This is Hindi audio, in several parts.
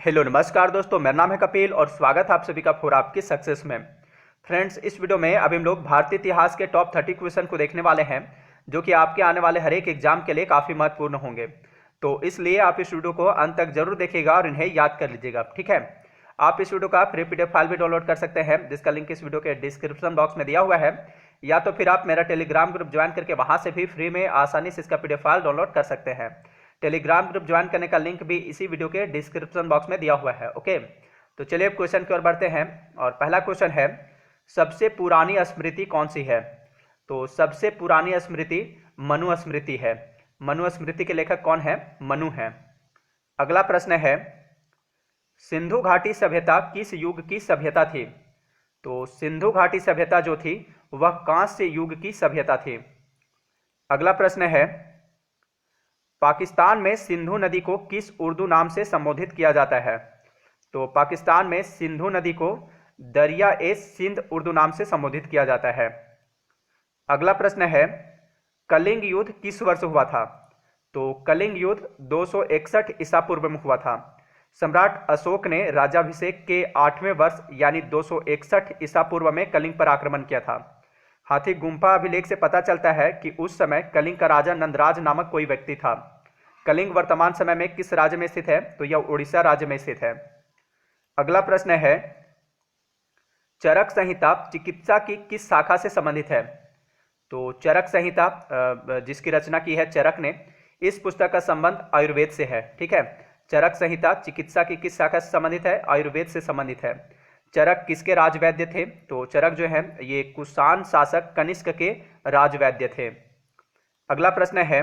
हेलो नमस्कार दोस्तों, मेरा नाम है कपिल और स्वागत है आप सभी का फॉर आपकी सक्सेस में। फ्रेंड्स, इस वीडियो में अभी हम लोग भारतीय इतिहास के टॉप 30 क्वेश्चन को देखने वाले हैं, जो कि आपके आने वाले हर एक एग्जाम के लिए काफ़ी महत्वपूर्ण होंगे। तो इसलिए आप इस वीडियो को अंत तक जरूर देखिएगा और इन्हें याद कर लीजिएगा, ठीक है। आप इस वीडियो का फ्री PDF फाइल भी डाउनलोड कर सकते हैं, जिसका लिंक इस वीडियो के डिस्क्रिप्शन बॉक्स में दिया हुआ है, या तो फिर आप मेरा टेलीग्राम ग्रुप ज्वाइन करके वहां से भी फ्री में आसानी से इसका PDF फाइल डाउनलोड कर सकते हैं। टेलीग्राम ग्रुप ज्वाइन करने का लिंक भी इसी वीडियो के डिस्क्रिप्शन बॉक्स में दिया हुआ है। ओके, तो चलिए अब क्वेश्चन की ओर बढ़ते हैं। और पहला क्वेश्चन है, सबसे पुरानी स्मृति कौन सी है? तो सबसे पुरानी स्मृति मनु स्मृति है। मनु स्मृति के लेखक कौन है? मनु है। अगला प्रश्न है, सिंधु घाटी सभ्यता किस युग की सभ्यता थी? तो सिंधु घाटी सभ्यता जो थी वह कांस्य युग की सभ्यता थी। अगला प्रश्न है, पाकिस्तान में सिंधु नदी को किस उर्दू नाम से संबोधित किया जाता है? तो पाकिस्तान में सिंधु नदी को दरिया ए सिंध उर्दू नाम से संबोधित किया जाता है। अगला प्रश्न है, कलिंग युद्ध किस वर्ष हुआ था? तो कलिंग युद्ध 261 ईसा पूर्व में हुआ था। सम्राट अशोक ने राज्याभिषेक के 8वें वर्ष यानी 261 ईसा पूर्व में कलिंग पर आक्रमण किया था। हाथी गुम्फा अभिलेख से पता चलता है कि उस समय कलिंग का राजा नंदराज नामक कोई व्यक्ति था। कलिंग वर्तमान समय में किस राज्य में स्थित है? तो यह उड़ीसा राज्य में स्थित है। अगला प्रश्न है, चरक संहिता चिकित्सा की किस शाखा से संबंधित है? तो चरक संहिता जिसकी रचना की है चरक ने, इस पुस्तक का संबंध आयुर्वेद से है, ठीक है। चरक संहिता चिकित्सा की किस शाखा से संबंधित है? आयुर्वेद से संबंधित है। चरक किसके राजवैद्य थे? तो चरक जो है ये कुषाण शासक कनिष्क के राजवैद्य थे। अगला प्रश्न है,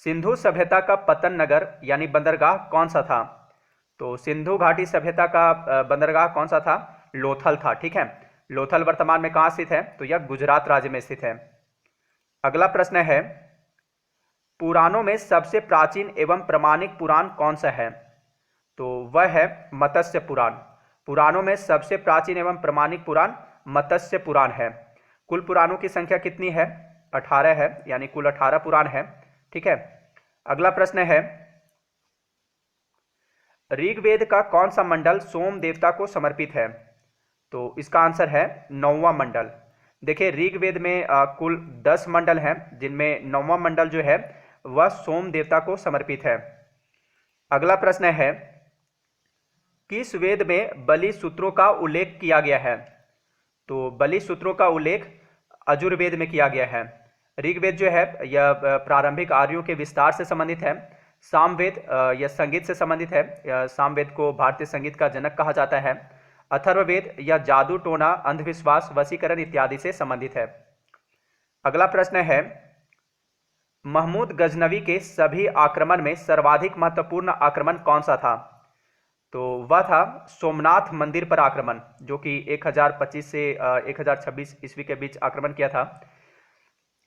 सिंधु सभ्यता का पतन नगर यानी बंदरगाह कौन सा था? तो सिंधु घाटी सभ्यता का बंदरगाह कौन सा था? लोथल था, ठीक है। लोथल वर्तमान में कहाँ स्थित है? तो यह गुजरात राज्य में स्थित है। अगला प्रश्न है, पुराणों में सबसे प्राचीन एवं प्रामाणिक पुराण कौन सा है? तो वह है मत्स्य पुराण। पुराणों में सबसे प्राचीन एवं प्रामाणिक पुराण मत्स्य पुराण है। कुल पुराणों की संख्या कितनी है? 18 है, यानी कुल 18 पुराण है, ठीक है। अगला प्रश्न है, ऋग्वेद का कौन सा मंडल सोम देवता को समर्पित है? तो इसका आंसर है 9वां मंडल। देखिए, ऋग्वेद में कुल 10 मंडल हैं, जिनमें 9वां मंडल जो है वह सोम देवता को समर्पित है। अगला प्रश्न है, किस वेद में बलि सूत्रों का उल्लेख किया गया है? तो बलि सूत्रों का उल्लेख अजुर्वेद में किया गया है। ऋग्वेद जो है यह प्रारंभिक आर्यों के विस्तार से संबंधित है। सामवेद यह संगीत से संबंधित है। सामवेद को भारतीय संगीत का जनक कहा जाता है। अथर्ववेद यह जादू टोना अंधविश्वास वशीकरण इत्यादि से संबंधित है। अगला प्रश्न है, महमूद गजनवी के सभी आक्रमण में सर्वाधिक महत्वपूर्ण आक्रमण कौन सा था? तो वह था सोमनाथ मंदिर पर आक्रमण, जो कि 1025 से 1026 ईस्वी के बीच आक्रमण किया था।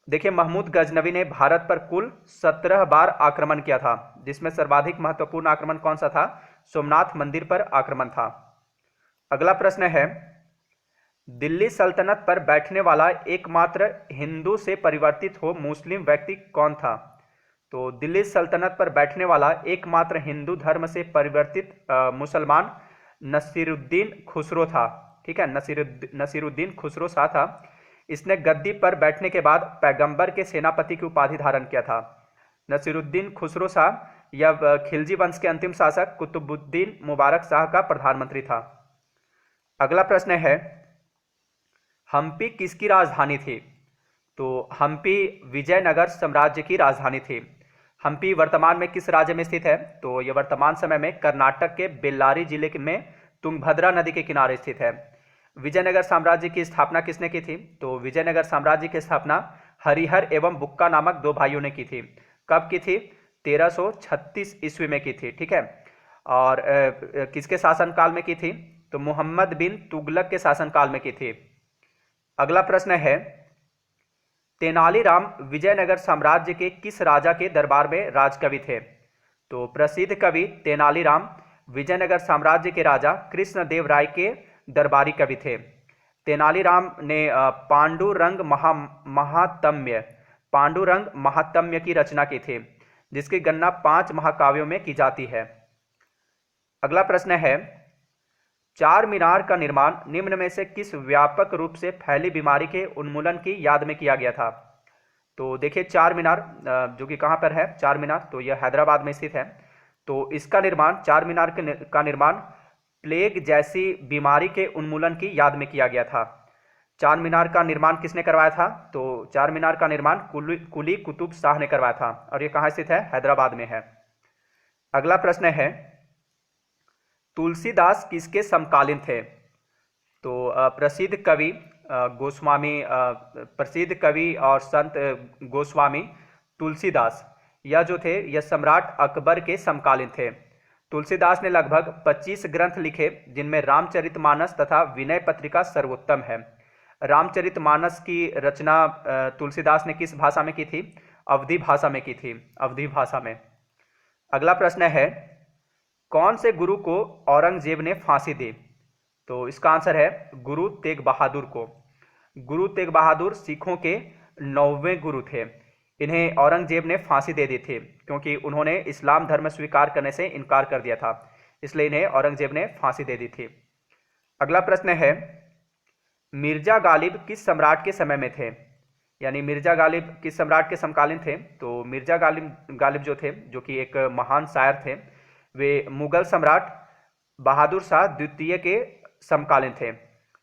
देखिए, महमूद गजनवी ने भारत पर कुल 17 बार आक्रमण किया था, जिसमें सर्वाधिक महत्वपूर्ण आक्रमण कौन सा था? सोमनाथ मंदिर पर आक्रमण था। अगला प्रश्न है, दिल्ली सल्तनत पर बैठने वाला एकमात्र हिंदू से परिवर्तित हो मुस्लिम व्यक्ति कौन था? तो दिल्ली सल्तनत पर बैठने वाला एकमात्र हिंदू धर्म से परिवर्तित मुसलमान नसीरुद्दीन खुसरो था, ठीक है। नसीरुद्दीन खुसरो शाह था। इसने गद्दी पर बैठने के बाद पैगंबर के सेनापति की उपाधि धारण किया था। नसीरुद्दीन खुसरो शाह यह खिलजी वंश के अंतिम शासक कुतुबुद्दीन मुबारक शाह का प्रधानमंत्री था। अगला प्रश्न है, हम्पी किसकी राजधानी थी? तो हम्पी विजयनगर साम्राज्य की राजधानी थी। हम्पी वर्तमान में किस राज्य में स्थित है? तो यह वर्तमान समय में कर्नाटक के बेल्लारी जिले में तुंगभद्रा नदी के किनारे स्थित है। विजयनगर साम्राज्य की स्थापना किसने की थी? तो विजयनगर साम्राज्य की स्थापना हरिहर एवं बुक्का नामक 2 भाइयों ने की थी। कब की थी? 1336 ईस्वी में की थी, ठीक है। और किसके शासनकाल में की थी? तो मोहम्मद बिन तुगलक के शासनकाल में की थी। अगला प्रश्न है, तेनालीराम विजयनगर साम्राज्य के किस राजा के दरबार में राजकवि थे? तो प्रसिद्ध कवि तेनालीराम विजयनगर साम्राज्य के राजा कृष्णदेव राय के दरबारी कवि थे। तेनालीराम ने पांडुरंग महात्म्य की रचना की थी, जिसकी गणना 5 महाकाव्यों में की जाती है। अगला प्रश्न है, चार मीनार का निर्माण निम्न में से किस व्यापक रूप से फैली बीमारी के उन्मूलन की याद में किया गया था? तो देखिए चार मीनार जो कि कहाँ पर है चार मीनार, तो यह हैदराबाद में स्थित है। तो इसका निर्माण चार मीनार का निर्माण प्लेग जैसी बीमारी के उन्मूलन की याद में किया गया था। चार मीनार का निर्माण किसने करवाया था? तो चार मीनार का निर्माण कुली कुतुब शाह ने करवाया था और ये कहाँ स्थित है? हैदराबाद में है। अगला प्रश्न है, तुलसीदास किसके समकालीन थे? तो प्रसिद्ध कवि गोस्वामी प्रसिद्ध कवि और संत गोस्वामी तुलसीदास यह जो थे यह सम्राट अकबर के समकालीन थे। तुलसीदास ने लगभग 25 ग्रंथ लिखे जिनमें रामचरितमानस तथा विनय पत्रिका सर्वोत्तम है। रामचरितमानस की रचना तुलसीदास ने किस भाषा में की थी? अवधी भाषा में की थी, अवधी भाषा में। अगला प्रश्न है, कौन से गुरु को औरंगजेब ने फांसी दी? तो इसका आंसर है गुरु तेग बहादुर को। गुरु तेग बहादुर सिखों के 9वें गुरु थे। इन्हें औरंगजेब ने फांसी दे दी थी क्योंकि उन्होंने इस्लाम धर्म स्वीकार करने से इनकार कर दिया था, इसलिए इन्हें औरंगजेब ने फांसी दे दी थी। अगला प्रश्न है, मिर्जा गालिब किस सम्राट के समय में थे? यानी मिर्जा गालिब किस सम्राट के समकालीन थे? तो मिर्जा गालिब जो थे, जो कि एक महान शायर थे, वे मुगल सम्राट बहादुर शाह द्वितीय के समकालीन थे।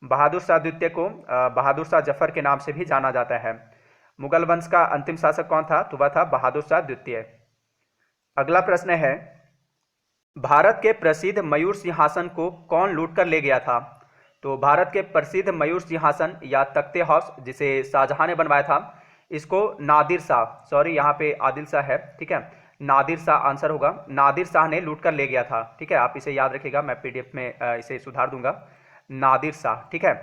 बहादुर शाह द्वितीय को बहादुर शाह जफर के नाम से भी जाना जाता है। मुगल वंश का अंतिम शासक कौन था? तो वह था बहादुर शाह द्वितीय। अगला प्रश्न है, भारत के प्रसिद्ध मयूर सिंहासन को कौन लूट कर ले गया था? तो भारत के प्रसिद्ध मयूर सिंहासन या तख्ते हाउस जिसे शाहजहां ने बनवाया था, इसको नादिर शाह, सॉरी यहाँ पे आदिल शाह है, ठीक है, नादिर शाह आंसर होगा। नादिर शाह ने लूट कर ले गया था, ठीक है, आप इसे याद रखिएगा, मैं पीडीएफ में इसे सुधार दूंगा। नादिर शाह, ठीक है,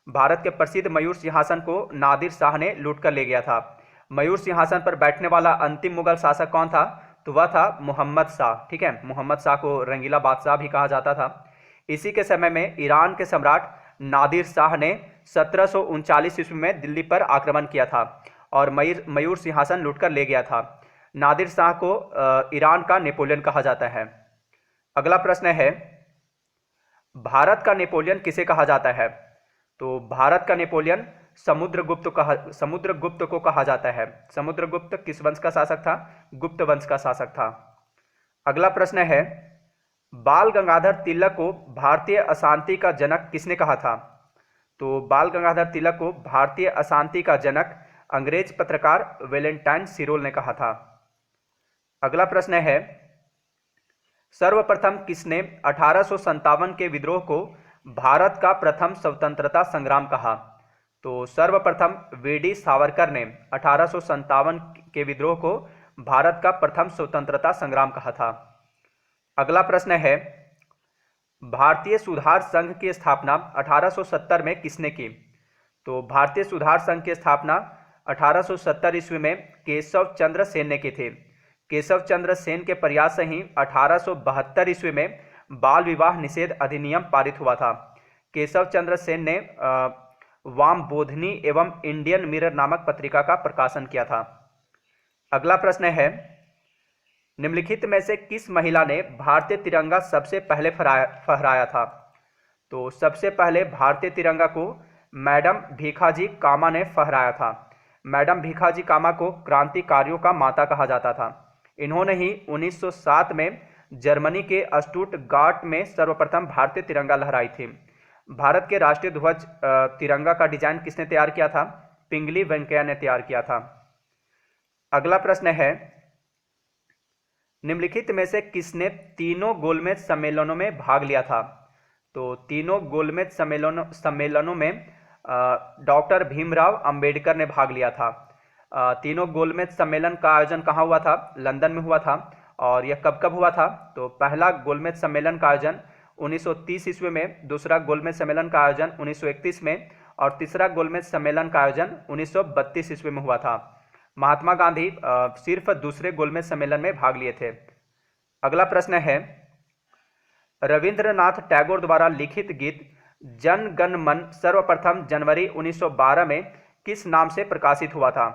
भारत के प्रसिद्ध मयूर सिंहासन को नादिर शाह ने लूट कर ले गया था। मयूर सिंहासन पर बैठने वाला अंतिम मुगल शासक कौन था? तो वह था मोहम्मद शाह, ठीक है, मोहम्मद शाह को रंगीला बादशाह भी कहा जाता था। इसी के समय में ईरान के सम्राट नादिर शाह ने 1739 ईस्वी में दिल्ली पर आक्रमण किया था और मयूर सिंहासन लूटकर ले गया था। नादिर शाह को ईरान का नेपोलियन कहा जाता है। अगला प्रश्न है, भारत का नेपोलियन किसे कहा जाता है? तो भारत का नेपोलियन समुद्रगुप्त को कहा जाता है। समुद्रगुप्त किस वंश का शासक था? गुप्त वंश का शासक था। अगला प्रश्न है, बाल गंगाधर तिलक को भारतीय अशांति का जनक किसने कहा था? तो बाल गंगाधर तिलक को भारतीय अशांति का जनक अंग्रेज पत्रकार वेलेंटाइन सिरोल ने कहा था। अगला प्रश्न है, सर्वप्रथम किसने 1857 के विद्रोह को भारत का प्रथम स्वतंत्रता संग्राम कहा? तो सर्वप्रथम वीडी सावरकर ने 1857 के विद्रोह को भारत का प्रथम स्वतंत्रता संग्राम कहा था। अगला प्रश्न है, भारतीय सुधार संघ की स्थापना 1870 में किसने की? तो भारतीय सुधार संघ की स्थापना 1870 ईस्वी में केशव चंद्र सेन ने की थी। केशव चंद्र सेन के प्रयास से ही 1872 ईस्वी में बाल विवाह निषेध अधिनियम पारित हुआ था। केशव चंद्र सेन ने वाम बोधनी एवं इंडियन मिरर नामक पत्रिका का प्रकाशन किया था। अगला प्रश्न है, निम्नलिखित में से किस महिला ने भारतीय तिरंगा सबसे पहले फहराया था? तो सबसे पहले भारतीय तिरंगा को मैडम भीखाजी कामा ने फहराया था। मैडम भीखाजी कामा को क्रांतिकारियों का माता कहा जाता था। इन्होंने ही 1907 में जर्मनी के स्टुटगार्ट में सर्वप्रथम भारतीय तिरंगा लहराई थी। भारत के राष्ट्रीय ध्वज तिरंगा का डिजाइन किसने तैयार किया था? पिंगली वेंकैया ने तैयार किया था। अगला प्रश्न है, निम्नलिखित में से किसने तीनों गोलमेज सम्मेलनों में भाग लिया था? तो तीनों गोलमेज सम्मेलनों में डॉक्टर भीमराव अंबेडकर ने भाग लिया था। तीनों गोलमेज सम्मेलन का आयोजन कहाँ हुआ था? लंदन में हुआ था। और यह कब कब हुआ था? तो पहला गोलमेज सम्मेलन का आयोजन 1930 ईस्वी में, दूसरा गोलमेज सम्मेलन का आयोजन 1931 में और तीसरा गोलमेज सम्मेलन का आयोजन 1932 ईस्वी में हुआ था। महात्मा गांधी सिर्फ दूसरे गोलमेज सम्मेलन में भाग लिए थे। अगला प्रश्न है, रविंद्रनाथ टैगोर द्वारा लिखित गीत जन गण मन सर्वप्रथम जनवरी 1912 में किस नाम से प्रकाशित हुआ था?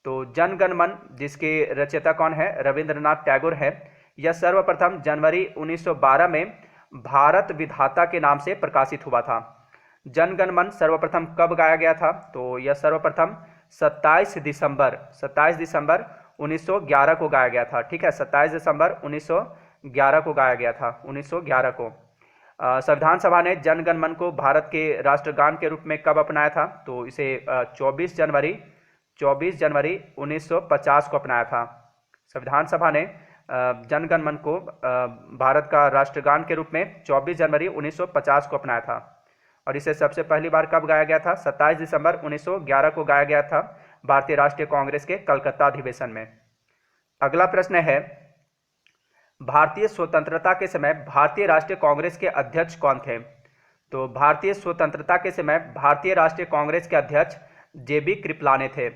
तो जन गण मन जिसके रचयिता कौन है? रविंद्रनाथ टैगोर है। यह सर्वप्रथम जनवरी 1912 में भारत विधाता के नाम से प्रकाशित हुआ था। जन गण मन सर्वप्रथम कब गाया गया था? तो यह सर्वप्रथम 27 दिसंबर 1911 को गाया गया था। ठीक है, 27 दिसंबर 1911 को गाया गया था, 1911 को। संविधान सभा ने जन गण मन को भारत के राष्ट्रगान के रूप में कब अपनाया था? तो इसे 24 जनवरी 1950 को अपनाया था। संविधान सभा ने जन गण मन को भारत का राष्ट्रगान के रूप में 24 जनवरी 1950 को अपनाया था। और इसे सबसे पहली बार कब गाया गया था? 27 दिसंबर 1911 को गाया गया था भारतीय राष्ट्रीय कांग्रेस के कलकत्ता अधिवेशन में। अगला प्रश्न है, भारतीय स्वतंत्रता के समय भारतीय राष्ट्रीय कांग्रेस के अध्यक्ष कौन थे? तो भारतीय स्वतंत्रता के समय भारतीय राष्ट्रीय कांग्रेस के अध्यक्ष जेबी कृपलानी थे।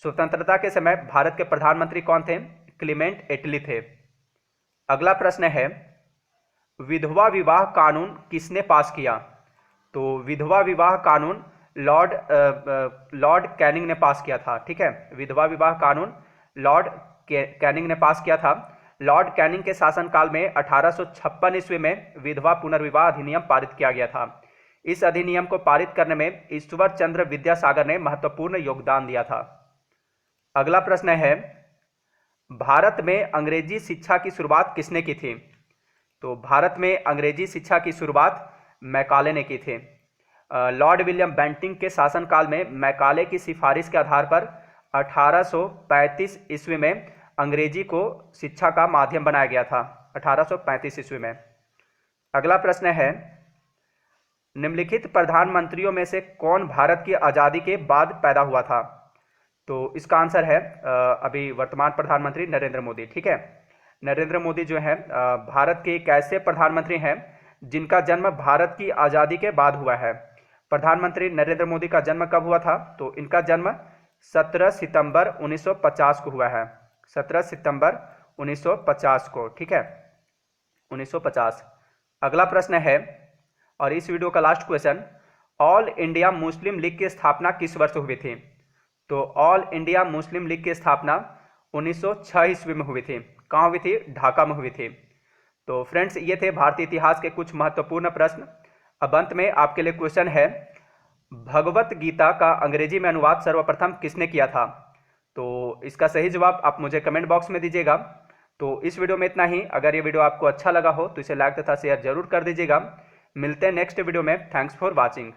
स्वतंत्रता के समय भारत के प्रधानमंत्री कौन थे? क्लीमेंट एटली थे। अगला प्रश्न है, विधवा विवाह कानून किसने पास किया? तो विधवा विवाह कानून लॉर्ड कैनिंग ने पास किया था। ठीक है, विधवा विवाह कानून लॉर्ड कैनिंग ने पास किया था। लॉर्ड कैनिंग के शासनकाल में 1856 ईस्वी में विधवा पुनर्विवाह अधिनियम पारित किया गया था। इस अधिनियम को पारित करने में ईश्वर चंद्र विद्यासागर ने महत्वपूर्ण योगदान दिया था। अगला प्रश्न है, भारत में अंग्रेजी शिक्षा की शुरुआत किसने की थी? तो भारत में अंग्रेजी शिक्षा की शुरुआत मैकाले ने की थी। लॉर्ड विलियम बेंटिंक के शासनकाल में मैकाले की सिफारिश के आधार पर 1835 ईस्वी में अंग्रेजी को शिक्षा का माध्यम बनाया गया था, 1835 ईस्वी में। अगला प्रश्न है, निम्नलिखित प्रधानमंत्रियों में से कौन भारत की आज़ादी के बाद पैदा हुआ था? तो इसका आंसर है अभी वर्तमान प्रधानमंत्री नरेंद्र मोदी। ठीक है, नरेंद्र मोदी जो है भारत के एक ऐसे प्रधानमंत्री हैं जिनका जन्म भारत की आज़ादी के बाद हुआ है। प्रधानमंत्री नरेंद्र मोदी का जन्म कब हुआ था? तो इनका जन्म 17 सितंबर 1950 को हुआ है, 17 सितंबर 1950 को। ठीक है, 1950। अगला प्रश्न है और इस वीडियो का last question, all India Muslim league की स्थापना किस वर्ष हुई थी? तो ऑल इंडिया मुस्लिम लीग की स्थापना 1906 ईस्वी में हुई थी। कहाँ हुई थी? ढाका में हुई थी। तो फ्रेंड्स, ये थे भारतीय इतिहास के कुछ महत्वपूर्ण प्रश्न। अब अंत में आपके लिए क्वेश्चन है, भगवत गीता का अंग्रेजी में अनुवाद सर्वप्रथम किसने किया था? तो इसका सही जवाब आप मुझे कमेंट बॉक्स में दीजिएगा। तो इस वीडियो में इतना ही। अगर ये वीडियो आपको अच्छा लगा हो तो इसे लाइक तथा शेयर जरूर कर दीजिएगा। मिलते हैं नेक्स्ट वीडियो में। Thanks for watching.